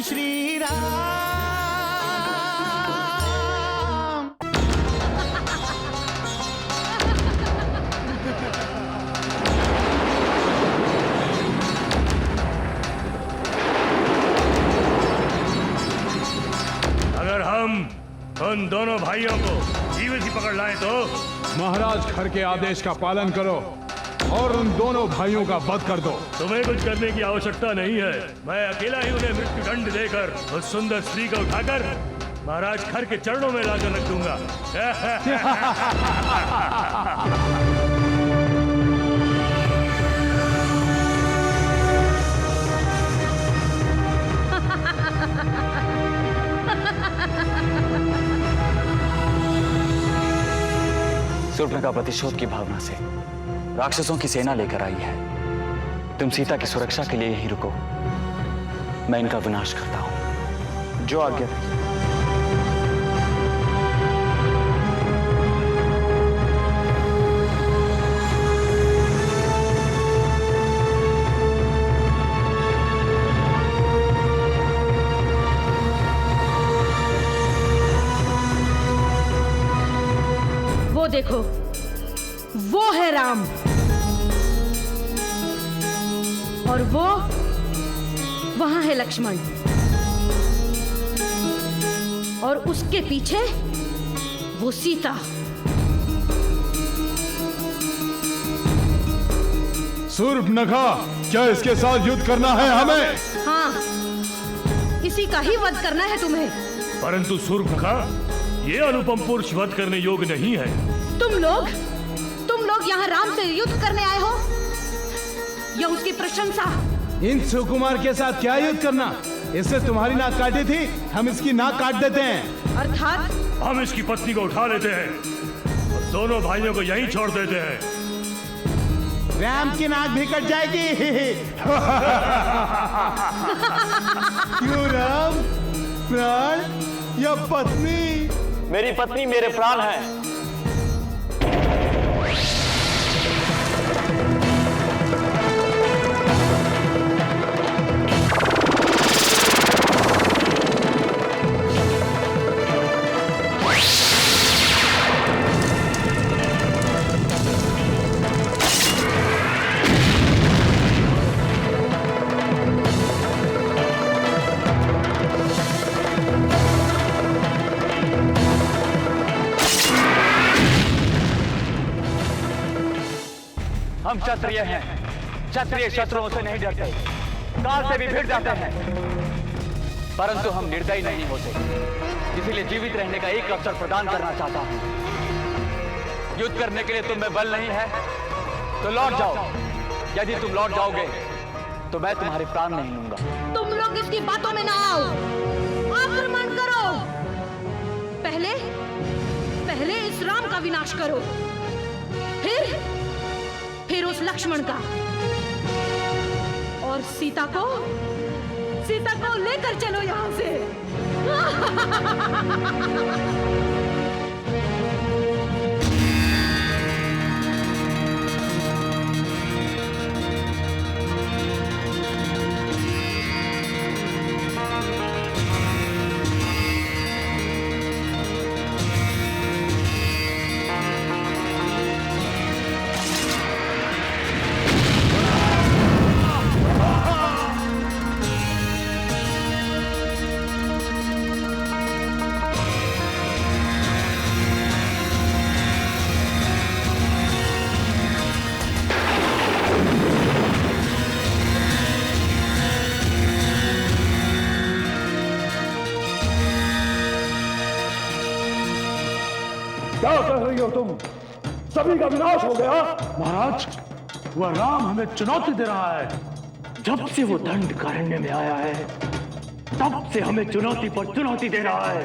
जय श्री राम। अगर हम उन दोनों भाइयों को जीवित ही पकड़ लाएं तो महाराज खर के आदेश का पालन करो और उन दोनों भाइयों का वध कर दो। तुम्हें कुछ करने की आवश्यकता नहीं है। मैं अकेला ही उन्हें मृत्यु दंड देकर उस सुंदर स्त्री को उठाकर महाराज खर के चरणों में लाकर रख दूंगा। सूर्पनखा प्रतिशोध की भावना से राक्षसों की सेना लेकर आई है। तुम सीता की सुरक्षा के लिए यहीं रुको, मैं इनका विनाश करता हूं। जो आज्ञा। वो देखो, वो है राम और वो वहां है लक्ष्मण और उसके पीछे वो सीता। सूर्पनखा, क्या इसके साथ युद्ध करना है हमें? हाँ, इसी का ही वध करना है तुम्हें। परंतु सूर्पनखा, ये अनुपम पुरुष वध करने योग्य नहीं है। तुम लोग यहाँ राम से युद्ध करने आए हो या उसकी प्रशंसा? इन सुकुमार के साथ क्या युद्ध करना? इससे तुम्हारी नाक काटी थी, हम इसकी नाक काट देते हैं। अर्थात हम इसकी पत्नी को उठा लेते हैं और दोनों भाइयों को यहीं छोड़ देते हैं। राम की नाक भी कट जाएगी। क्यों राम? प्राण या पत्नी? मेरी पत्नी मेरे प्राण है। हम क्षत्रिय हैं। क्षत्रिय शत्रुओं से नहीं डरते, काल से भी भिड़ जाते हैं, परंतु हम निर्दयी नहीं होते। इसीलिए जीवित रहने का एक अवसर प्रदान करना चाहता हूं। युद्ध करने के लिए तुम में बल नहीं है तो लौट जाओ। यदि तुम लौट जाओगे तो मैं तुम्हारे प्राण नहीं लूंगा। तुम लोग इसकी बातों में ना आओ, आक्रमण करो। पहले इस राम का विनाश करो, फिर उस लक्ष्मण का, और सीता को लेकर चलो यहां से। क्या कर रही हो तुम? सभी का विनाश हो गया। महाराज, वह राम हमें चुनौती दे रहा है। जब से वो दंडकारण्य में आया है तब से हमें चुनौती पर चुनौती दे रहा है।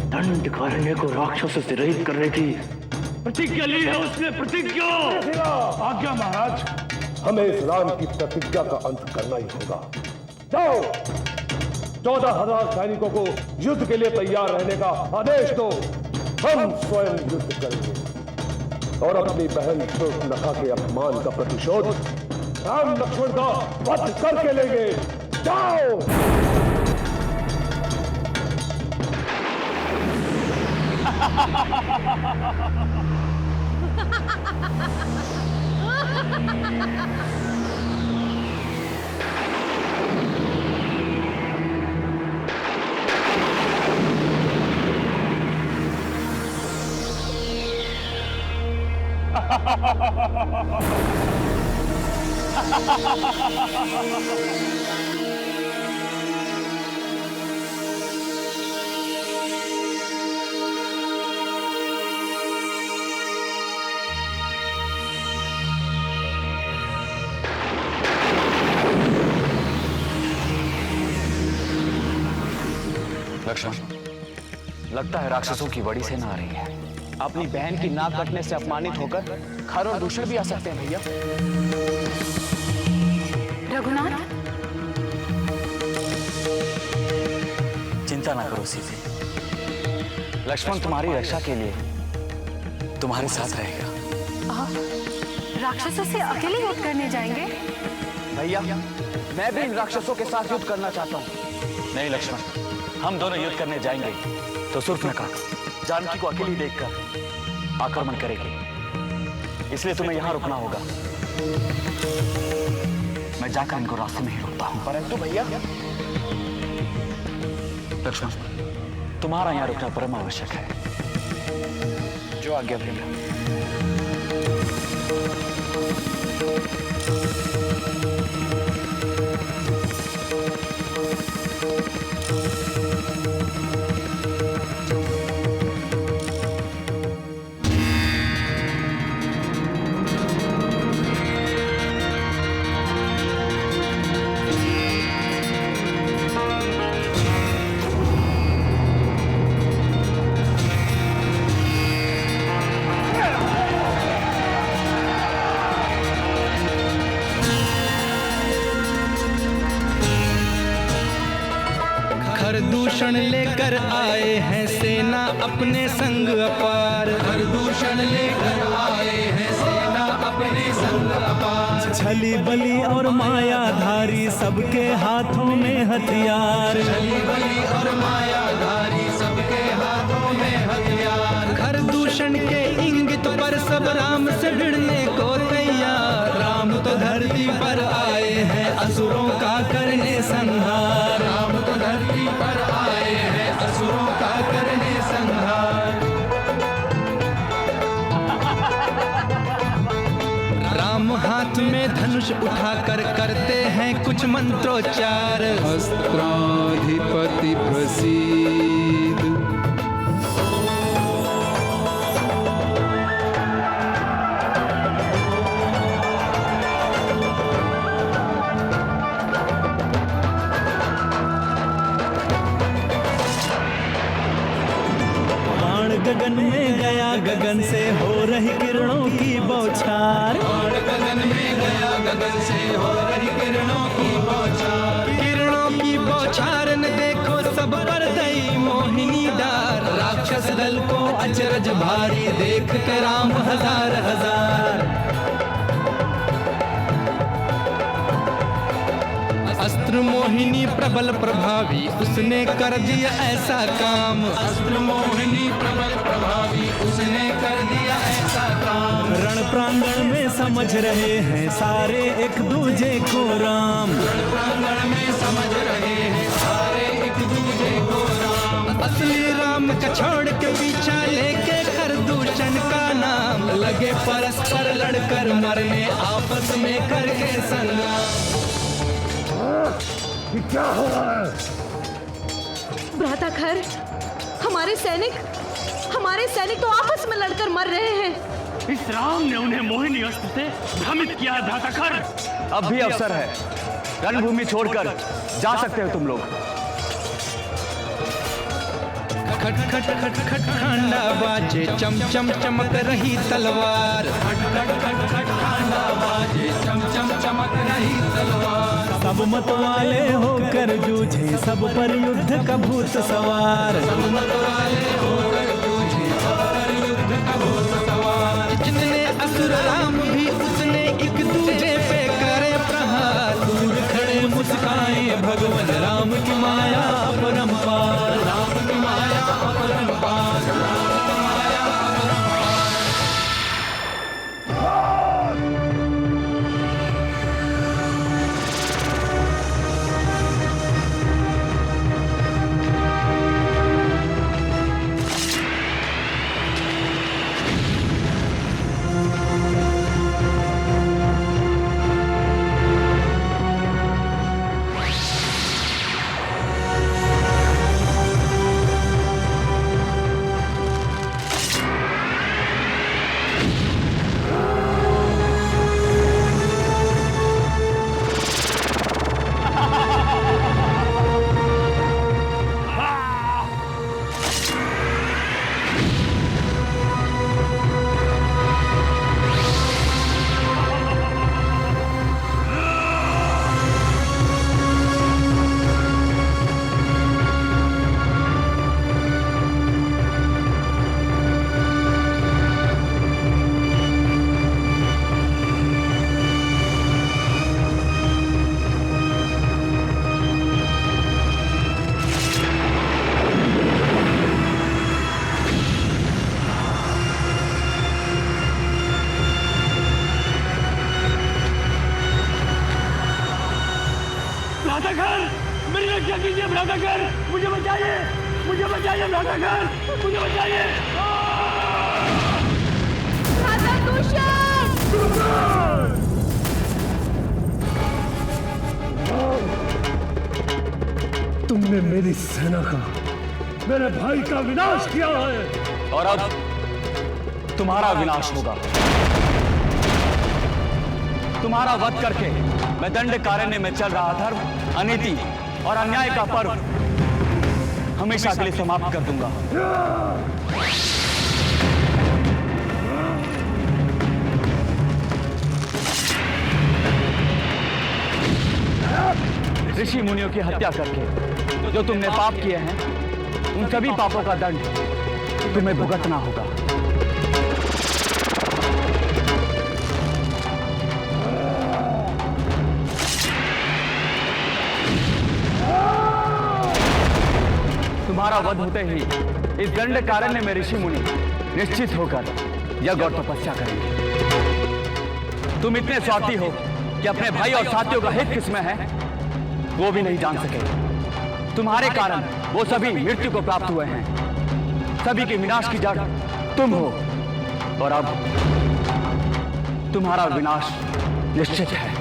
दंडकारण्य को राक्षसों से रहित करने की प्रतिज्ञा ली है उसने। प्रतिज्ञा। आज्ञा महाराज, हमें इस राम की प्रतिज्ञा का अंत करना ही होगा। जाओ, 14,000 सैनिकों को युद्ध के लिए तैयार रहने का आदेश दो। हम स्वयं युद्ध करेंगे और अपनी बहन सूर्पनखा के अपमान का प्रतिशोध राम लक्ष्मण का वध करके लेंगे। जाओ। लक्ष्मण, लगता है राक्षसों की बड़ी सेना आ रही है। अपनी बहन की नाक कटने से अपमानित होकर खर और दूषण भी आ सकते हैं भैया। रघुनाथ, चिंता ना करो सीते, लक्ष्मण तुम्हारी रक्षा के लिए तुम्हारे साथ रहेगा। आप राक्षसों से अकेले युद्ध करने जाएंगे? भैया, मैं भी इन राक्षसों के साथ युद्ध करना चाहता हूँ। नहीं लक्ष्मण, हम दोनों युद्ध करने जाएंगे तो शूर्पणखा जानकी को अकेली देखकर आक्रमण करेगी, इसलिए तुम्हें यहां रुकना होगा। मैं जाकर इनको रास्ते में ही रोकता हूं। परंतु भैया, लक्ष्मण, तुम्हारा यहां रुकना परम आवश्यक है। जो आज्ञा भैया। दूषण लेकर आए हैं सेना अपने संग अपार। दूषण लेकर आए हैं सेना अपने संग अपार। छली बली और मायाधारी सबके हाथों में हथियार। छली बली और मायाधारी सबके हाथों में हथियार। घर दूषण के इंगित पर सब राम से भिड़ने को तैयार। राम तो धरती पर आए हैं असुरों का करने संहार। राम तो धरती पर आए हैं असुरों का करने संहार। राम हाथ में धनुष उठाकर करते हैं कुछ मंत्रोच्चार। अस्त्राधिपति प्रसीद। गगन में गया, गगन से हो रही किरणों की बौछार। गगन में गया, गगन से हो रही किरणों की बौछार। किरणों की बौछार न देखो सब पर दई मोहिनी डार। राक्षस दल को अचरज भारी देख के राम हजार हजार। अस्त्र मोहिनी प्रबल प्रभावी उसने कर दिया ऐसा काम। अस्त्र मोहिनी प्रबल प्रभावी उसने कर दिया ऐसा काम। रण प्रांगण में समझ रहे हैं सारे एक दूजे को राम। रण प्रांगण में समझ रहे हैं सारे एक दूजे को राम। असली राम का छोड़ के पीछा लेके खरदूषण का नाम। लगे परस्पर लड़कर मरने आपस में करके सलाम। ये क्या हो रहा है? भ्राता खर, हमारे सैनिक तो आपस में लड़कर मर रहे हैं। इस राम ने उन्हें मोहिनी अस्त्र से भ्रमित किया है भ्राता खर। अब भी अवसर है, रणभूमि छोड़कर जा सकते हो तुम लोग। खट खट खट खट खांडा बाजे चम चम चमक रही तलवार। खट खट खट खट खांडा बाजे चम चम चमक रही तलवार। सब मत वाले होकर जूझे सब पर युद्ध का भूत सवार। सब मत वाले होकर जूझे सब पर युद्ध का भूत सवार। जितने असुर राम भी उतने एक दूजे पे करे प्रहार। दूर खड़े मुस्काए भगवान राम की माया अपरंपार। राम की माया अपरंपार। राम की माया रक्षा कीजिए भ्रातागण, मुझे बचाइए, मुझे बचाइए भ्रातागण, मुझे बचाइए। भ्राता दूषण! तुमने मेरी सेना का, मेरे भाई का विनाश किया है और अब तुम्हारा विनाश होगा। तुम्हारा वध करके मैं दंडकारण्य में चल रहा धर्म, अनीति और अन्याय का पर्व हमेशा के लिए समाप्त कर दूंगा। ऋषि मुनियों की हत्या करके जो तुमने पाप किए हैं, उन सभी पापों का दंड तुम्हें भुगतना होगा। तुम्हारा वध होते ही इस दंडकारण्य में ऋषि मुनि निश्चित होकर यज्ञ और तपस्या करेंगे। तुम इतने स्वार्थी हो कि अपने भाई और साथियों का हित किसमें है वो भी नहीं जान सके। तुम्हारे कारण वो सभी मृत्यु को प्राप्त हुए हैं। सभी के विनाश की जड़ तुम हो और अब तुम्हारा विनाश निश्चित है।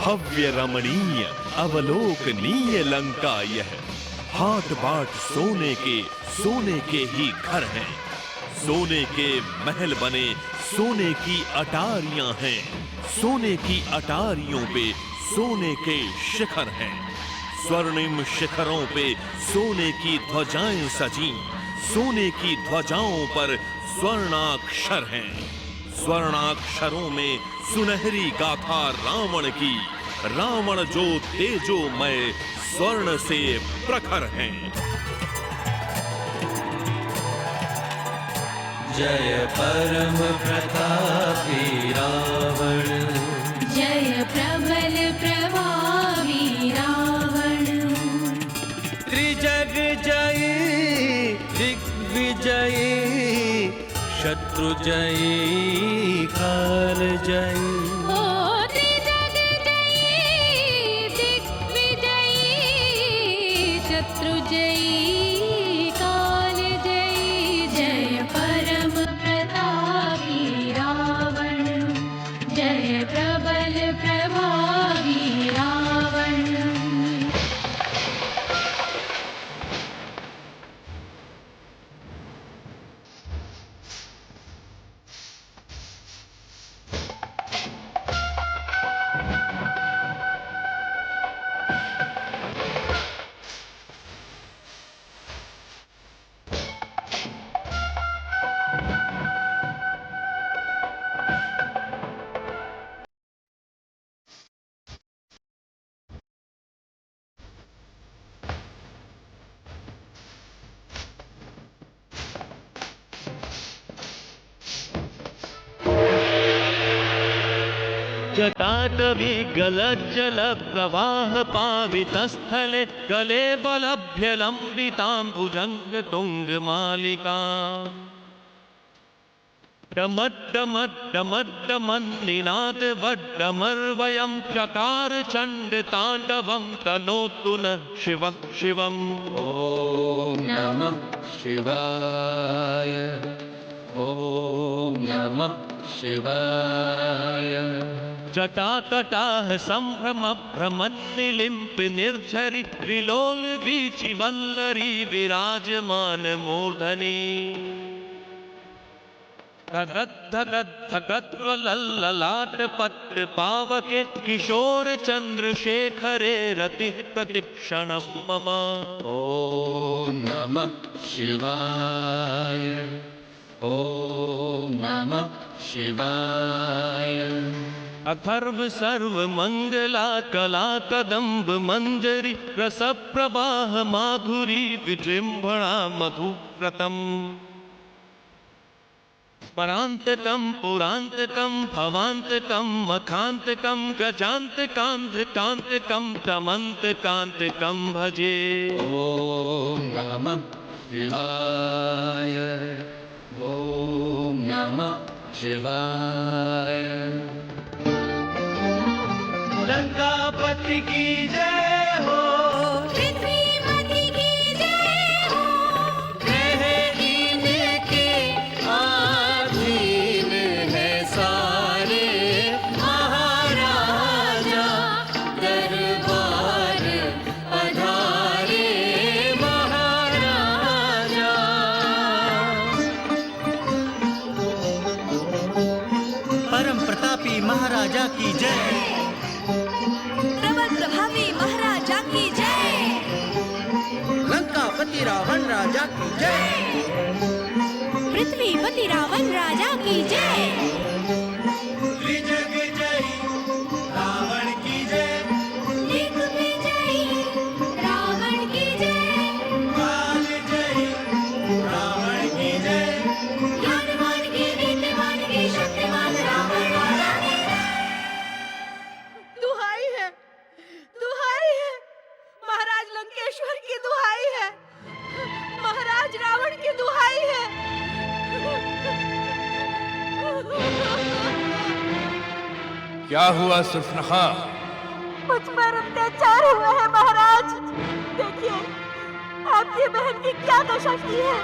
भव्य रमणीय अवलोकनीय लंका यह, हाट बाट सोने के ही घर हैं। सोने के महल बने, सोने की अटारियां हैं। सोने की अटारियों पे सोने के शिखर हैं। स्वर्णिम शिखरों पे सोने की ध्वजाएं सजी। सोने की ध्वजाओं पर स्वर्णाक्षर हैं। स्वर्णाक्षरों में सुनहरी गाथा रावण की। रावण जो तेजोमय स्वर्ण से प्रखर हैं। जय परम प्रतापी रावण, जय प्रबल प्रभावी रावण। त्रिजग जयी दिग्विजयी, शत्रु जयी काल जयी। त्रिजग जयी दिग्विजयी, शत्रु जयी काल जयी। जय परम प्रतापी रावण, जय प्रबल प्रभावी रावण। जटाटवी गलज्जल प्रवाह पावितस्थले, कलेबलभ्य लम्बिताम्बुजङ्ग तुङ्गमालिका। डमड्डमड्डमड्डमन्निनाद वड्डमर्वयं चकार चण्डताण्डवं तनोतु नः शिवं शिवम्। ॐ नमः शिवाय, ॐ नमः शिवाय। जटातटाः सम्भ्रम भ्रमन्निलिम्प निर्झरि, त्रिलोल वीचि वल्लरी विराजमान मूर्धनि। धगत धगत धगत ललाट पत्र पावके किशोर चंद्रशेखरे रति प्रतिक्षणं मम। ओम नमः शिवाय, ओम नमः शिवाय। अथर्व सर्व मंगला कला कदम्ब मंजरी रस प्रवाह माधुरी विजृंभणा मधुव्रतम। परांतकम पुरांतकम भवांतकम मखांतकम गजांतकांतकांतकम तमंतकांतकम भजे। ओम नमः शिवाय, ओम नमः शिवाय। लंकापति की जय हो, पृथ्वीपति की जय हो, ग्रह इनके अधीन है सारे, महाराजा दरबार पधारे महाराजा। परम प्रतापी महाराजा की जय, प्रबल प्रभावी महाराजा की जय। लंकापति रावण राजा की जय, पृथ्वीपति रावण राजा की जय। त्रिजगजयी रावण की जय, दिग्विजयी रावण की जय, कालजयी रावण की जय, ज्ञानवान की नीतिवान की शक्तिमान रावण राजा की जय। दुहाई है, दुहाई है, महाराज लंकेश्वर की दुहाई है, महाराज रावण की दुहाई है। क्या हुआ सुर्फनखा? मुझ पर अत्याचार हुआ है महाराज। देखिए आपकी बहन की क्या दशा की है।